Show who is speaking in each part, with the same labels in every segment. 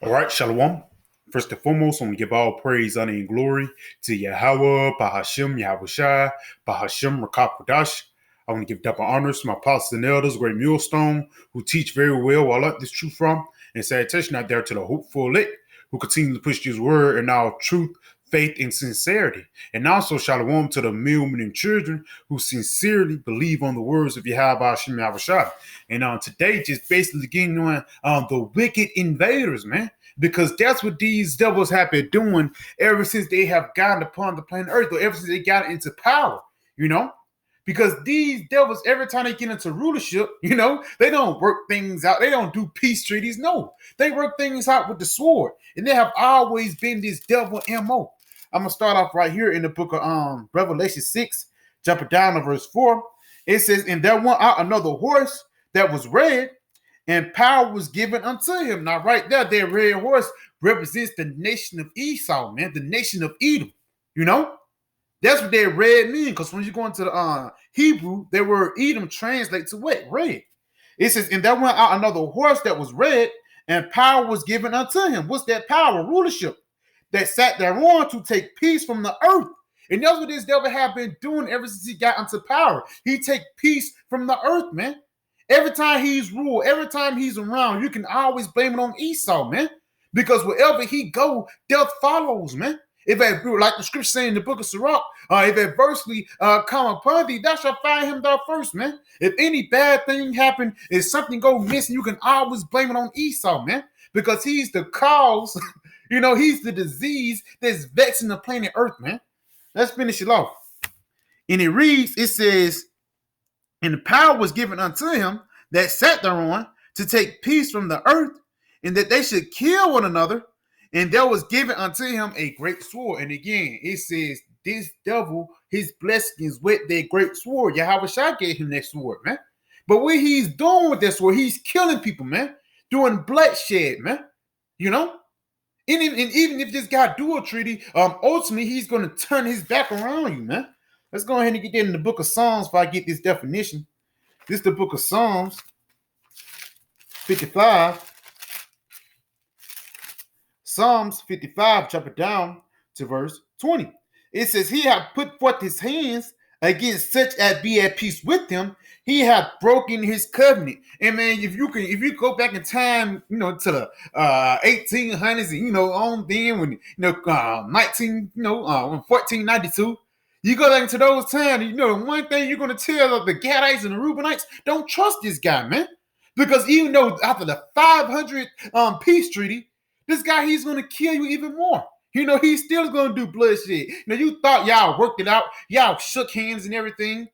Speaker 1: All right, Shalom. First and foremost, I want to give all praise, honor, and glory to Yahweh, Bahashem, Yahushai, Bahashem, Rakakwadash. I want to give double honors to my apostles and elders, great millstone, who teach very well where I learned this truth from, and salutation out there to the hopeful elect, who continue to push this word in our truth, faith, and sincerity. And also, Shalom to the millmen and children who sincerely believe on the words of Yahweh, Bahashem, Yahushai. And today, just basically getting on the wicked invaders, man. Because that's what these devils have been doing ever since they have gotten upon the planet Earth, or ever since they got into power, you know? Because these devils, every time they get into rulership, they don't work things out. They don't do peace treaties. No, they work things out with the sword. And they have always been this devil MO. I'm going to start off right here in the book of Revelation 6, jumping down to verse 4. It says, "And there went out another horse that was red, and power was given unto him." Now, right there, that red horse represents the nation of Esau, man, the nation of Edom. That's what that red means. Because when you go into the Hebrew, that word Edom translates to what? Red. It says, "And there went out another horse that was red, and power was given unto him." What's that power? Rulership. That sat there on to take peace from the earth. And that's what this devil have been doing ever since he got into power. He take peace from the earth, man. Every time he's ruled, every time he's around, you can always blame it on Esau, man. Because wherever he go, death follows, man. If like the scripture saying in the book of Sirach, if adversity come upon thee, thou shalt find him thou first, man. If any bad thing happen, if something go missing, you can always blame it on Esau, man. Because he's the cause, he's the disease that's vexing the planet Earth, man. Let's finish it off. And it reads, it says, "And the power was given unto him that sat thereon to take peace from the earth, and that they should kill one another. And there was given unto him a great sword." And again, it says, this devil, his blessings with that great sword. Yahweh Shai gave him that sword, man. But what he's doing with that sword, he's killing people, man. Doing bloodshed, man. And even if this guy do a treaty, ultimately he's going to turn his back around you, man. Let's go ahead and get that in the book of Psalms if I get this definition. This is the book of Psalms 55. Psalms 55, chapter down to verse 20. It says, "He hath put forth his hands against such as be at peace with him. He hath broken his covenant." And man, if you go back in time, to the 1800s, and on then when 1492. You go back into those times, the one thing you're going to tell the Gadites and the Reubenites, don't trust this guy, man. Because even though after the 500 peace treaty, this guy, he's going to kill you even more. He's still going to do bloodshed. You thought y'all worked it out. Y'all shook hands and everything.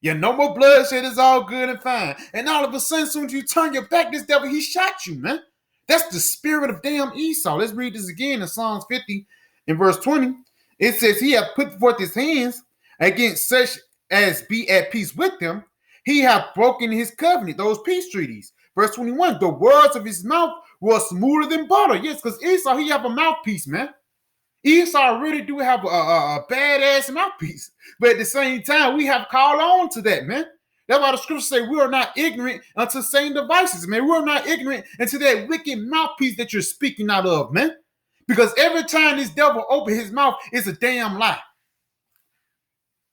Speaker 1: Yeah, no more bloodshed. Is all good and fine. And all of a sudden, as soon as you turn your back, this devil, he shot you, man. That's the spirit of damn Esau. Let's read this again in Psalms 50 in verse 20. It says, "He hath put forth his hands against such as be at peace with him. He hath broken his covenant," those peace treaties. Verse 21, "The words of his mouth were smoother than butter." Yes, because Esau, he have a mouthpiece, man. Esau really do have a badass mouthpiece. But at the same time, we have called on to that, man. That's why the scriptures say we are not ignorant unto Satan devices, man. We're not ignorant unto that wicked mouthpiece that you're speaking out of, man. Because every time this devil opens his mouth, it's a damn lie.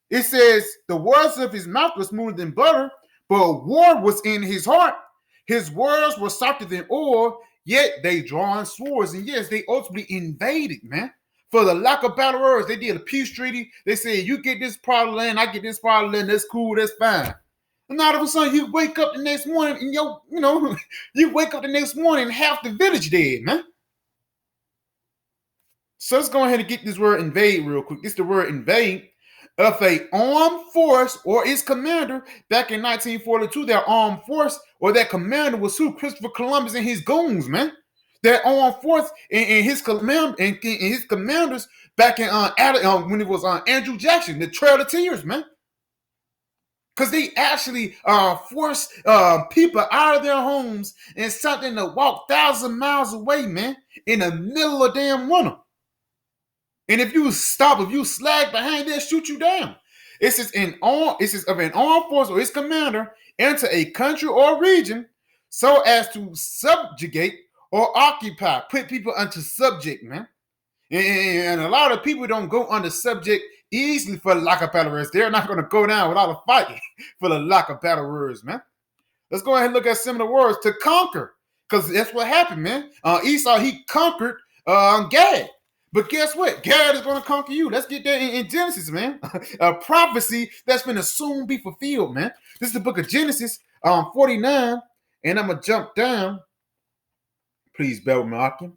Speaker 1: It says, "The words of his mouth were smoother than butter, but war was in his heart. His words were softer than oil, yet they drawing swords." And yes, they ultimately invaded, man. For the lack of better words, they did a peace treaty. They said, you get this part of land, I get this part of land. That's cool, that's fine. And all of a sudden, you wake up the next morning and you wake up the next morning and half the village dead, man. So let's go ahead and get this word invade real quick. This is the word invade of a armed force or its commander. Back in 1942, their armed force or their commander was who? Christopher Columbus and his goons, man. Their armed force and his commanders back in when it was Andrew Jackson, the Trail of Tears, man. Because they actually forced people out of their homes and sent them to walk 1,000 miles away, man, in the middle of damn winter. And if you slag behind, they'll shoot you down. It says of an armed force or its commander enter a country or region so as to subjugate or occupy, put people under subject, man. And a lot of people don't go under subject easily for the lack of battle words. They're not going to go down without a fight for the lack of battle words, man. Let's go ahead and look at some of the words to conquer, because that's what happened, man. Esau, he conquered Gad. But guess what? Gad is going to conquer you. Let's get that in Genesis, man. A prophecy that's going to soon be fulfilled, man. This is the book of Genesis 49, and I'm going to jump down. Please bear with me, Akim.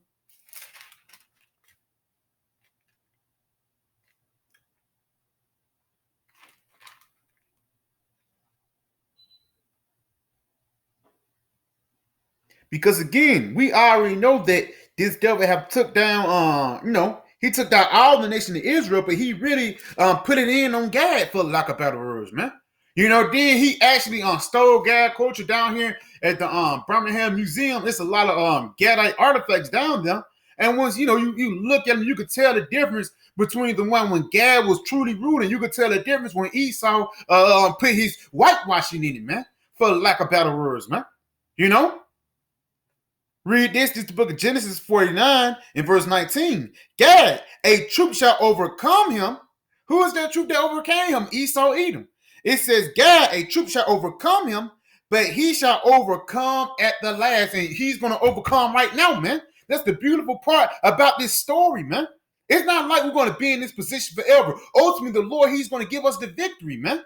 Speaker 1: Because again, we already know that this devil have took down, he took down all the nation of Israel, but he really put it in on Gad for lack of better words, man. Then he actually stole Gad culture down here at the Birmingham Museum. There's a lot of Gadite artifacts down there. And once you look at them, you could tell the difference between the one when Gad was truly ruling. You could tell the difference when Esau put his whitewashing in it, man, for lack of better words, man. Read this is the book of Genesis 49 and verse 19. Gad, a troop shall overcome him. Who is that troop that overcame him? Esau, Edom. It says, Gad, a troop shall overcome him, but he shall overcome at the last. And he's going to overcome right now, man. That's the beautiful part about this story, man. It's not like we're going to be in this position forever. Ultimately, the Lord, he's going to give us the victory, man.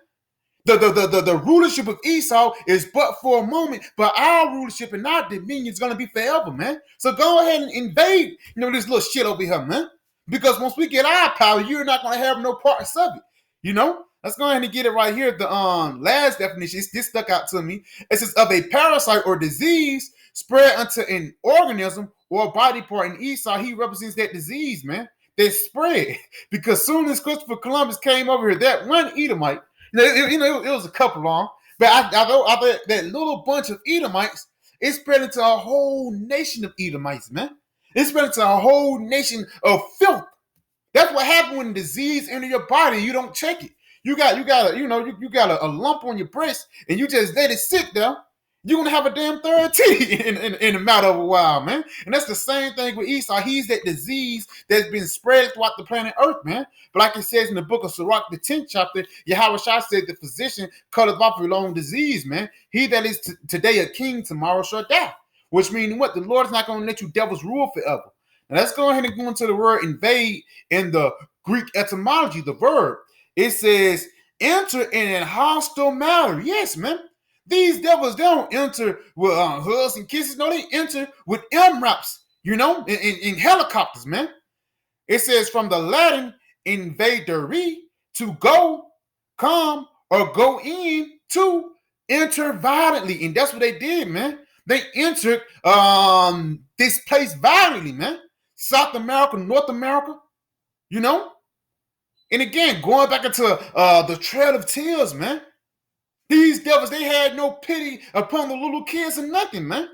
Speaker 1: The rulership of Esau is but for a moment, but our rulership and our dominion is going to be forever, man. So go ahead and invade, this little shit over here, man. Because once we get our power, you're not going to have no parts of it, Let's go ahead and get it right here. The last definition, this stuck out to me. It says of a parasite or disease spread unto an organism or body part. In Esau, he represents that disease, man. That spread. Because soon as Christopher Columbus came over here, that one Edomite, it was a couple long, but I thought that little bunch of Edomites, it spread into a whole nation of Edomites, man. It spread into a whole nation of filth. That's what happened when disease enter your body. You don't check it. You got a lump on your breast, and you just let it sit there. You're gonna have a damn third teeth in a matter of a while, man. And that's the same thing with Esau. He's that disease that's been spread throughout the planet Earth, man. But like it says in the book of Sirach, the 10th chapter, Yahweh Shah said, the physician cutteth off your own disease, man. He that is today a king, tomorrow shall die. Which means what? The Lord is not going to let you devils rule forever. Now let's go ahead and go into the word invade in the Greek etymology, the verb. It says, enter in a hostile manner. Yes, man. These devils, they don't enter with hugs and kisses. No, they enter with MRAPs, in helicopters, man. It says from the Latin, invadere, to go, come, or go in, to enter violently. And that's what they did, man. They entered this place violently, man. South America, North America, And again, going back into the Trail of Tears, man. These devils, they had no pity upon the little kids and nothing, man.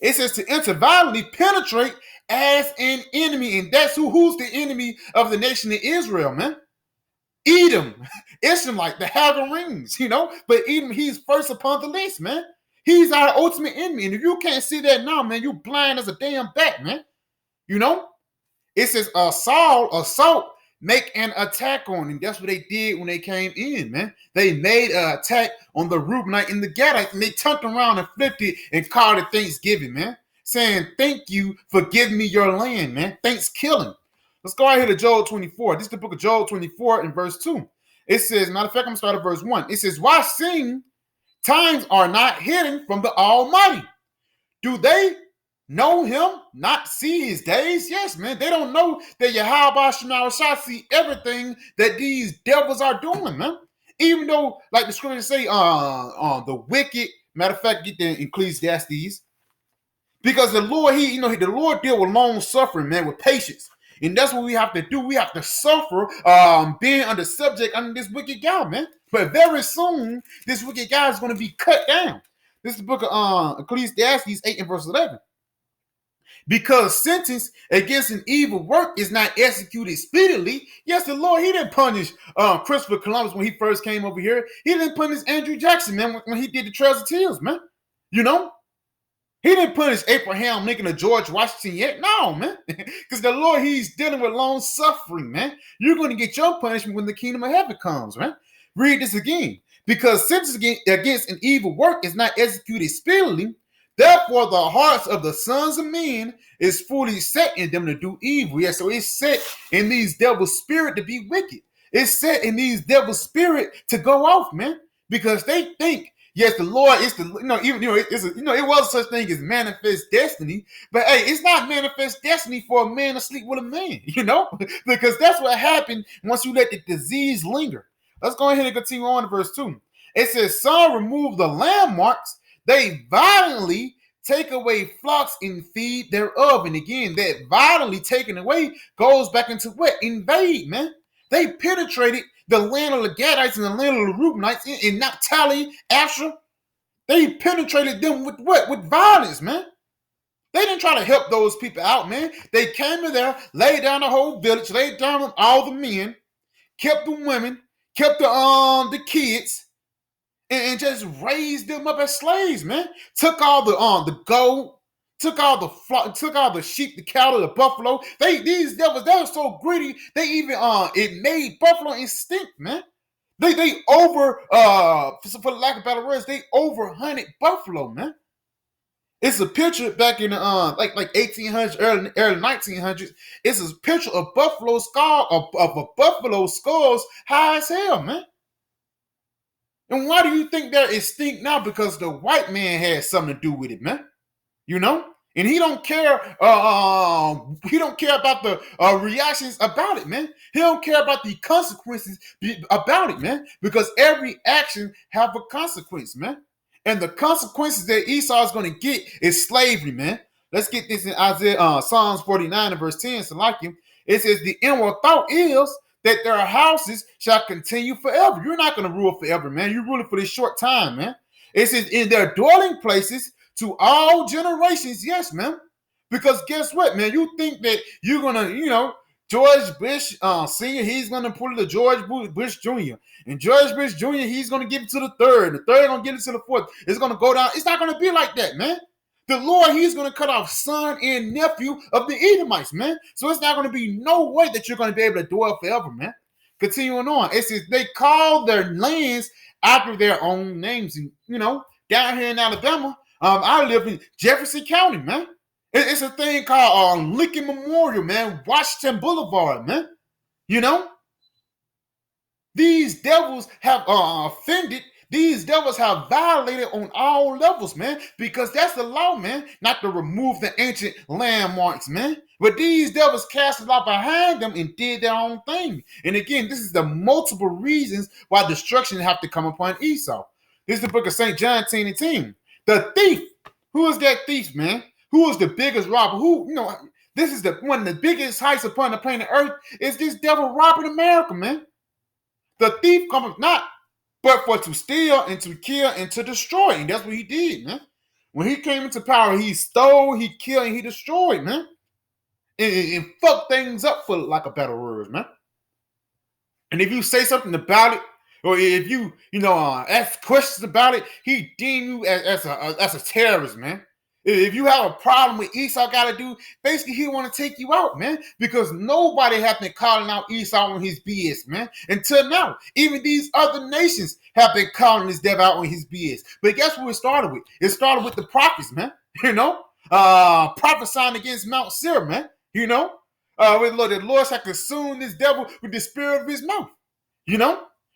Speaker 1: It says to enter violently, penetrate as an enemy. And that's who's the enemy of the nation of Israel, man. Edom. Ishmaelite, the Hagarenes, But Edom, he's first upon the list, man. He's our ultimate enemy. And if you can't see that now, man, you blind as a damn bat, man. It says assault, make an attack on him. That's what they did when they came in, man. They made an attack on the Reubenite and the Gadite, and they turned around and flipped it and called it Thanksgiving, man. Saying, thank you for giving me your land, man. Thanks killing. Let's go right here to Joel 24. This is the book of Joel 24 in verse 2. It says, matter of fact, I'm going to start at verse 1. It says, why sing? Times are not hidden from the Almighty. Do they know him, not see his days? Yes, man. They don't know that Yahweh Shah see everything that these devils are doing, man. Even though, like the scriptures say, the wicked, matter of fact, get the Ecclesiastes, because the Lord, the Lord deal with long suffering, man, with patience. And that's what we have to do. We have to suffer being under subject under this wicked guy, man. But very soon, this wicked guy is going to be cut down. This is the book of Ecclesiastes 8 and verse 11. Because sentence against an evil work is not executed speedily. Yes, the Lord, he didn't punish Christopher Columbus when he first came over here. He didn't punish Andrew Jackson, man, when he did the Trails of Tears, man. He didn't punish Abraham Lincoln or George Washington yet. No, man. Because the Lord, he's dealing with long suffering, man. You're going to get your punishment when the kingdom of heaven comes, man. Read this again. Because sentence against an evil work is not executed speedily, therefore the hearts of the sons of men is fully set in them to do evil. Yeah, so it's set in these devil's spirit to be wicked. It's set in these devil's spirit to go off, man. Because they think, yes, the Lord is the it was such thing as manifest destiny, but hey, it's not manifest destiny for a man to sleep with a man, because that's what happened once you let the disease linger. Let's go ahead and continue on to verse 2. It says, some remove the landmarks, they violently take away flocks and feed thereof. And again, that violently taken away goes back into what? Invade, man. They penetrated the land of the Gadites and the land of the Reubenites in Naphtali, Asher. They penetrated them with what? With violence, man. They didn't try to help those people out, man. They came in there, laid down the whole village, laid down all the men, kept the women, kept the kids, and just raised them up as slaves, man. Took all the gold, took all the flock, took all the sheep, the cattle, the buffalo. These devils, they were so greedy, they even it made buffalo extinct, man. They over for the lack of better words, they over hunted buffalo, man. It's a picture back in the like 1800s, early 1900s. It's a picture of buffalo skull of a buffalo skulls high as hell, man. And why do you think they're extinct now? Because the white man had something to do with it, man. And he don't care. He don't care about the reactions about it, man. He don't care about the consequences about it, man. Because every action have a consequence, man. And the consequences that Esau is going to get is slavery, man. Let's get this in Isaiah, Psalms 49 and verse 10. So like him, it says, the inward thought is that their houses shall continue forever. You're not going to rule forever, man. You're ruling for this short time, man. It says, in their dwelling places to all generations. Yes, man. Because guess what, man? You think that you're going to, George Bush Sr., he's going to pull it to George Bush Jr. And George Bush Jr., he's going to give it to the third. The third going to give it to the fourth. It's going to go down. It's not going to be like that, man. The Lord, he's going to cut off son and nephew of the Edomites, man. So it's not going to be no way that you're going to be able to dwell forever, man. Continuing on, it says they call their lands after their own names. And, down here in Alabama, I live in Jefferson County, man. It's a thing called Lincoln Memorial, man. Washington Boulevard, man. These devils have offended. These devils have violated on all levels, man, because that's the law, man, not to remove the ancient landmarks, man. But these devils cast a lot behind them and did their own thing. And again, this is the multiple reasons why destruction have to come upon Esau. This is the book of St. John 10 and 10. The thief. Who is that thief, man? Who is the biggest robber? This is one of the biggest heights upon the planet Earth is this devil robbing America, man. The thief cometh not but for to steal and to kill and to destroy. And that's what he did, man. When he came into power, he stole, he killed, and he destroyed, man. And fucked things up, for lack of better words, man. And if you say something about it, or if you ask questions about it, he deem you as a terrorist, man. If you have a problem with Esau got to do, basically he want to take you out, man, because nobody have been calling out Esau on his BS, man, until now. Even these other nations have been calling this devil out on his BS. But guess what it started with? It started with the prophets, man, prophesying against Mount Seir, man, with the Lord shall consume this devil with the spirit of his mouth,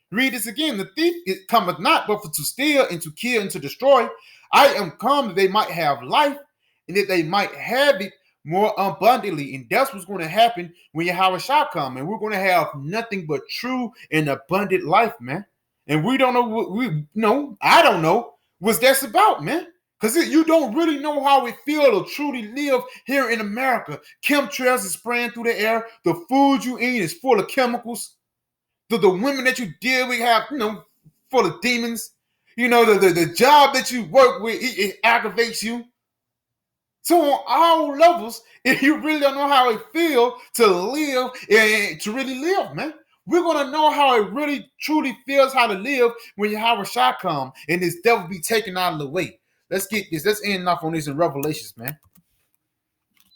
Speaker 1: Read this again. The thief cometh not but for to steal and to kill and to destroy. I am come that they might have life and that they might have it more abundantly. And that's what's going to happen when Yahweh shall come. And we're going to have nothing but true and abundant life, man. And we don't know I don't know what that's about, man. Because you don't really know how it feels to truly live here in America. Chemtrails is spraying through the air. The food you eat is full of chemicals. The women that you deal with have, full of demons. The job that you work with, it aggravates you. So on all levels, if you really don't know how it feels to live and to really live, man, we're going to know how it really truly feels how to live when Yahweh shall come and this devil be taken out of the way. Let's get this. Let's end off on this in Revelations, man.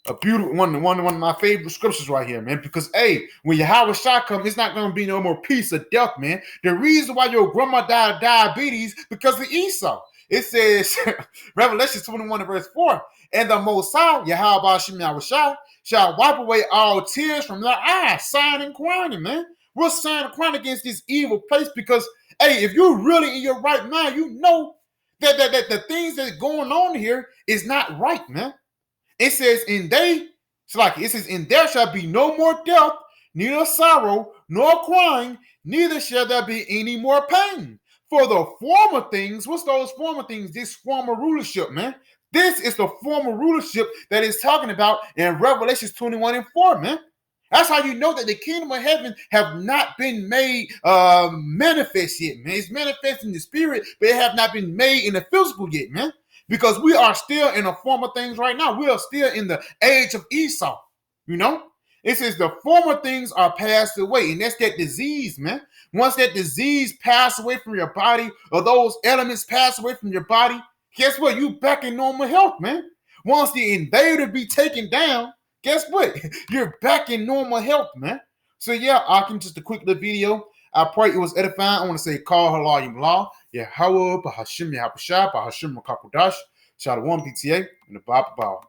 Speaker 1: A beautiful one of my favorite scriptures right here, man. Because hey, when Yahweh Shah comes, it's not gonna be no more peace or death, man. The reason why your grandma died of diabetes because of Esau. It says Revelation 21 verse 4, and the Most High, Yahweh Bashim Yahweh Shah, shall wipe away all tears from their eyes, sighing and crying, man. We're sighing and crying against this evil place because hey, if you're really in your right mind, you know that the things that's going on here is not right, man. It says, in there shall be no more death, neither sorrow, nor crying, neither shall there be any more pain. For the former things, what's those former things? This former rulership, man. This is the former rulership that is talking about in Revelation 21 and 4, man. That's how you know that the kingdom of heaven have not been made manifest yet, man. It's manifest in the spirit, but it have not been made in the physical yet, man. Because we are still in the former things right now. We are still in the age of Esau, you know? It says the former things are passed away, and that's that disease, man. Once that disease pass away from your body, or those elements pass away from your body, guess what? You back in normal health, man. Once the invader be taken down, guess what? You're back in normal health, man. So yeah, Akim, just a quick little video. I pray it was edifying. I want to say, call halal yimlah. Yahweh, Bahashim Yahushua, Bahashim Makakudash, Shalom PTA, and the Baba Bao.